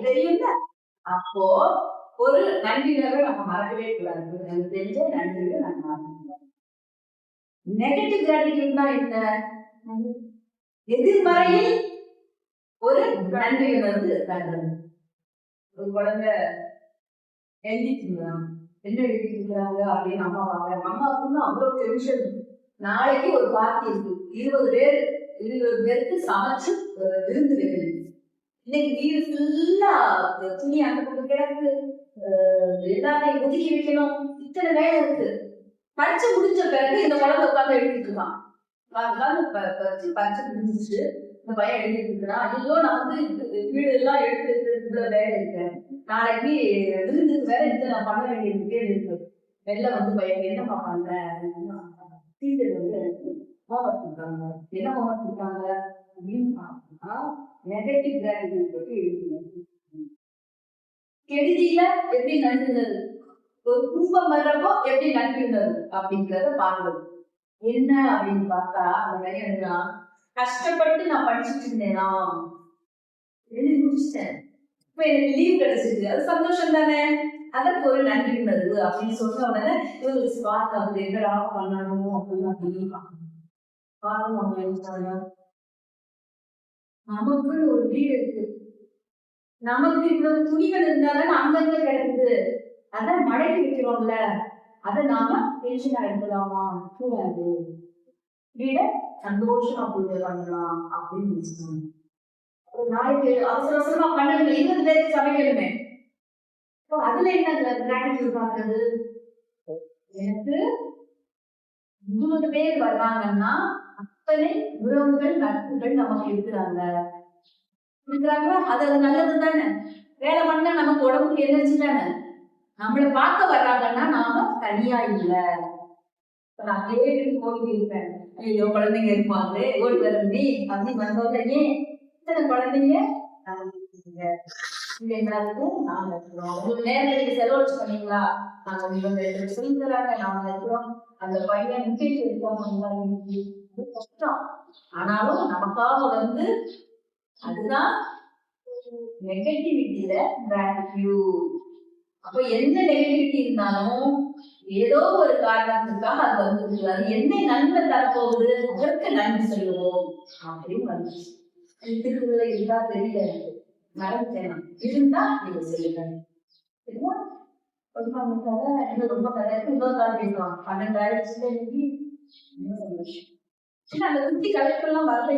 தெரியும்ல. அப்போ ஒரு நன்றிகளை நம்ம மறக்கவே கூடாது. எனக்கு தெரிஞ்ச நன்றிகளை நம்ம மறக்கக்கூடாது. நெகட்டிவ் கிராட்டிடியூட்னா என்ன? எதிர்மறையில் ஒரு நன்றி உணர்வு இருக்காது. ஒரு குழந்தை எழுதிட்டுங்களா என்ன எழுதிட்டுருக்காங்க அப்படின்னு அம்மா வாங்க. அம்மாவுக்கு அவ்வளவு டென்ஷன். நாளைக்கு ஒரு பார்ட்டி இருக்கு, 20 பேருக்கு சமைச்சு விருந்து வைக்கணும். இன்னைக்கு வீடு ஃபுல்லா துணி அங்க கொண்டு கிடக்கு, எல்லாத்தையும் ஒதுக்கி வைக்கணும், இத்தனை வேலை இருக்கு. பரிச்சை முடிஞ்ச பிறகு இந்த குழந்தை உட்காந்து எழுதிட்டு இருக்கான். பரிச்சை முடிஞ்சிச்சு, இந்த பையன் எழுதிட்டு இருக்கிறான். ஐயோ நான் வந்து வீடு எல்லாம் எடுத்து இவ்வளவு வேலை இருக்கேன், நாளைக்கு விருந்துக்கு வேற இந்த நான் பண்ண வேண்டியது இருக்கு. வெளில வந்து பையன் என்னப்பா பண்ற, டீச்சர் வந்து ஹோம்ஒர்க் கொடுத்தாங்க. என்ன ஹோம்ஒர்க் கொடுத்தாங்க அப்படின்னு நெகட்டிவ் கிராட்டிடியூட் பற்றி எழுதினேன். கெடுதியில எப்படி நன்றினது, ஒரு குடும்பம் வர்றப்போ எப்படி நன்றினது அப்படிங்கிறத பார்க்கணும். என்ன அப்படின்னு பார்த்தா அந்த பையன் எழுதுறான், கஷ்டப்பட்டு நான் படிச்சுட்டு இருந்தேனா, எழுதி முடிச்சிட்டேன், இப்ப எனக்கு லீவ் கிடைச்சிருக்கு, அது சந்தோஷம் தானே, அதற்கு ஒரு நன்றி உணர்வு அப்படின்னு சொன்ன உடனே இவங்களுக்கு ஸ்பார்க் ஆகுது. என்னடா பண்ணணும் அப்படின்னு நமக்கு ஒரு வீடு இருக்கு, நமக்கு இவ்வளவு துணிகள் இருந்தாலும் அங்கங்க கிடக்குது, அதை மடக்கி வைக்கிறோம்ல, அதை நாம டென்ஷனா எடுக்கலாமா கூடாது, வீட சந்தோஷமா பூஜை பண்ணலாம் அப்படின்னு ஒரு நாளைக்கு அவசர அவசரமா பண்ணணும், 20 பேருக்கு சமைக்கணுமே. அதுல என்ன கிராட்டிடியூட் பார்க்கறது, எனக்கு 20 பேர் வர்றாங்கன்னா அத்தனை உறவுகள் நட்புகள் நமக்கு இருக்கிறாங்க, அது நல்லது தானே. வேலை பண்ணா நமக்கு உடம்புக்கு எனர்ஜி தானே. நம்மளை பார்க்க வர்றாங்கன்னா நாம தனியா இல்லை. நான் கேட்டு ஓடி இருப்பேன், ஐயோ குழந்தைங்க இருப்பாங்களே ஓடி வரண்டி அப்படின்னு வந்தோட ஏன் இத்தனை குழந்தைங்க நாங்க இருக்கிறோம், உங்களுக்கு நேரத்துக்கு செலவழிச்சு பண்ணீங்களா, நாங்க உங்களுக்கு சொல்லி தராங்க, நாங்க இருக்கிறோம். அந்த பையன் முக்கியம் இருக்காங்க, கஷ்டம். ஆனாலும் நமக்காக வந்து அதுதான் நெகட்டிவிட்டியில கிராட்டிடியூட். அப்போ எந்த நெகட்டிவிட்டி இருந்தாலும் ஏதோ ஒரு காரணத்துக்காக அது வந்து அது என்ன நன்மை தரப்போகுது அதற்கு நன்றி சொல்லுவோம் அப்படின்னு வந்துச்சு. திருக்குறள் இருந்தா தெரியல, மறந்துட்டேன், இருந்தா நீங்க சொல்லுங்க. ரொம்ப கதை இன்னொரு கால் பேசலாம். 12 ஆயிரத்தி அந்த குட்டி கலெக்டர்லாம் வரல.